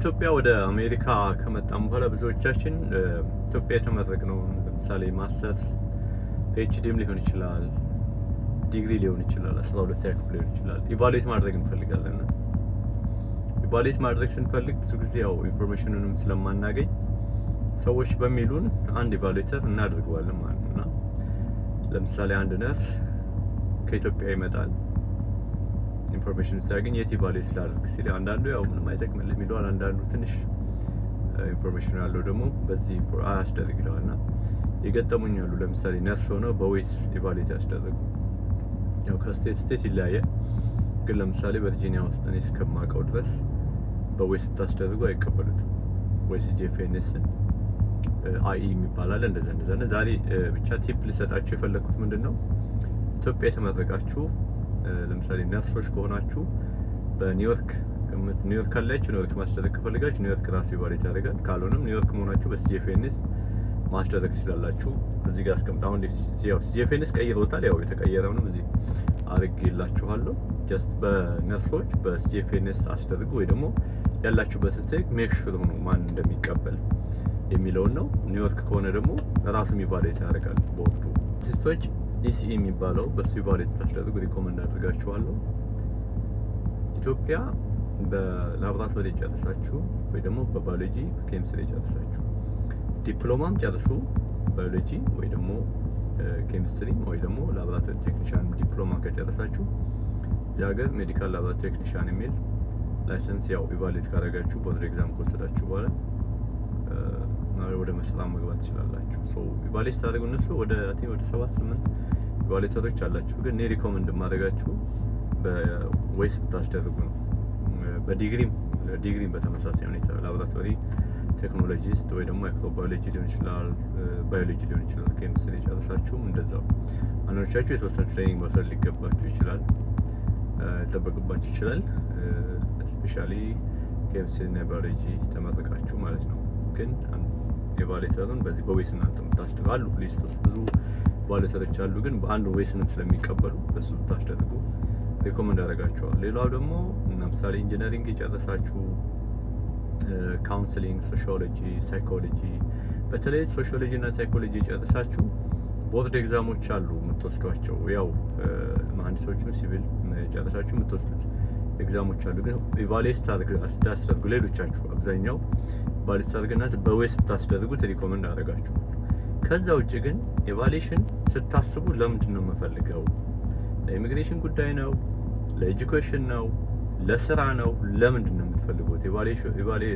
ከኢትዮጵያ ወደ አሜሪካ ከመጣን በኋላ ብዙዎቻችን ኢትዮጵያ የተመረቅነው ለምሳሌ ማስተርስ ፒኤችዲም ሊሆን ይችላል፣ ዲግሪ ሊሆን ይችላል፣ 12ኛ ክፍል ሊሆን ይችላል ኢቫሉዌት ማድረግ እንፈልጋለን። ኢቫሉዌት ማድረግ ስንፈልግ ብዙ ጊዜ ያው ኢንፎርሜሽኑንም ስለማናገኝ ሰዎች በሚሉን አንድ ኢቫሉዌተር እናደርገዋለን ማለት ነውና ለምሳሌ አንድ ነርስ ከኢትዮጵያ ይመጣል። ኢንፎርሜሽን ሲያገኝ የት ኢቫሉዌት ላድርግ ሲል አንዳንዱ ያው ምንም አይጠቅምልህም ይለዋል፣ አንዳንዱ ትንሽ ኢንፎርሜሽን ያለው ደግሞ በዚህ አያስደርግ ይለዋልና የገጠሙኝ ያሉ ለምሳሌ ነርስ ሆነው በዌስ ኢቫሉዌት ያስደረጉ ያው ከስቴት ስቴት ይለያያል። ግን ለምሳሌ ቨርጂኒያ ውስጥ እኔ እስከማውቀው ድረስ በዌስ ብታስደርጉ አይቀበሉትም። ዌስ ጄፌንስ አይ የሚባል አለ እንደዛ። ዛሬ ብቻ ቲፕ ልሰጣችሁ የፈለኩት ምንድነው ኢትዮጵያ የተመረቃችሁ ለምሳሌ ነርሶች ከሆናችሁ በኒውዮርክ ኒውዮርክ ካላችሁ ኒውዮርክ ማስደረግ ከፈለጋችሁ ኒውዮርክ ራሱ ኢቫሉዌት ያደርጋል። ካልሆነም ኒውዮርክ መሆናችሁ በሲጄፌንስ ማስደረግ ትችላላችሁ። እዚህ ጋር አስቀምጣው ያው ሲጄፌንስ ቀይሮታል። ያው የተቀየረውንም እዚህ አድርጌላችኋለሁ። ጀስት በነርሶች በሲጄፌንስ አስደርጉ ወይ ደግሞ ያላችሁበት ስቴት ሜክ ሹር ሆኖ ማን እንደሚቀበል የሚለውን ነው። ኒውዮርክ ከሆነ ደግሞ ራሱም ኢቫሉዌት ያደርጋል ቦርዱ። ሲስቶች ኢሲኢ የሚባለው በሱ ኢቫሉዌት ታስደርጉ ሪኮመንድ አድርጋችኋለሁ። ኢትዮጵያ በላብራቶሪ ጨርሳችሁ ወይ ደግሞ በባዮሎጂ በኬሚስትሪ ጨርሳችሁ ዲፕሎማም ጨርሱ ባዮሎጂ ወይ ደግሞ ኬሚስትሪ ወይ ደግሞ ላብራቶሪ ቴክኒሻን ዲፕሎማ ከጨረሳችሁ እዚህ ሀገር ሜዲካል ላብራቶሪ ቴክኒሻን የሚል ላይሰንስ ያው ኢቫሉዌት ካደረጋችሁ ቦርድ ኤግዛም ከወሰዳችሁ በኋላ ወደ መስራት መግባት ትችላላችሁ። ሶ ኢቫሉዌት ታደርጉ እነሱ ወደ 7-8 ኢቫሉዌተሮች አላችሁ። ግን እኔ ሪኮመንድ ማድረጋችሁ በዌስ ብታስደርጉ ነው። በዲግሪም በተመሳሳይ ሁኔታ ላብራቶሪ ቴክኖሎጂስት ወይ ደግሞ ማይክሮባዮሎጂ ሊሆን ይችላል፣ ባዮሎጂ ሊሆን ይችላል፣ ኬሚስትሪ ጨርሳችሁም እንደዛው አንዳንዶቻችሁ የተወሰነ ትሬኒንግ መውሰድ ሊገባችሁ ይችላል፣ ሊጠበቅባችሁ ይችላል። ስፔሻሊ ኬሚስትሪ እና ባዮሎጂ ተመረቃችሁ ማለት ነው። ግን ኢቫሉዌተሩን በዚህ በዌስ እናንተ የምታስደርጉ አሉ ሊስት ውስጥ ብዙ ኢቫሉዌተሮች አሉ። ግን በአንዱ ዌስንም ስለሚቀበሉ በሱ ብታስደርጉ ሪኮመንድ ያደርጋችኋል። ሌላው ደግሞ ለምሳሌ ኢንጂነሪንግ የጨረሳችሁ ካውንስሊንግ፣ ሶሺዮሎጂ፣ ሳይኮሎጂ በተለይ ሶሺዮሎጂ እና ሳይኮሎጂ የጨረሳችሁ ቦርድ ኤግዛሞች አሉ የምትወስዷቸው። ያው መሀንዲሶችም ሲቪል የጨረሳችሁ የምትወስዱት ኤግዛሞች አሉ። ግን ኢቫሉዌት ታስደርጉ ሌሎቻችሁ አብዛኛው ኢቫሉዌት ታደርጉና በዌስ ብታስደርጉት ሪኮመንድ አደርጋችሁ። ከዛ ውጭ ግን ኢቫሉዌሽን ስታስቡ ለምንድን ነው የምፈልገው? ለኢሚግሬሽን ጉዳይ ነው? ለኤጁኬሽን ነው? ለስራ ነው? ለምንድን ነው የምትፈልጉት?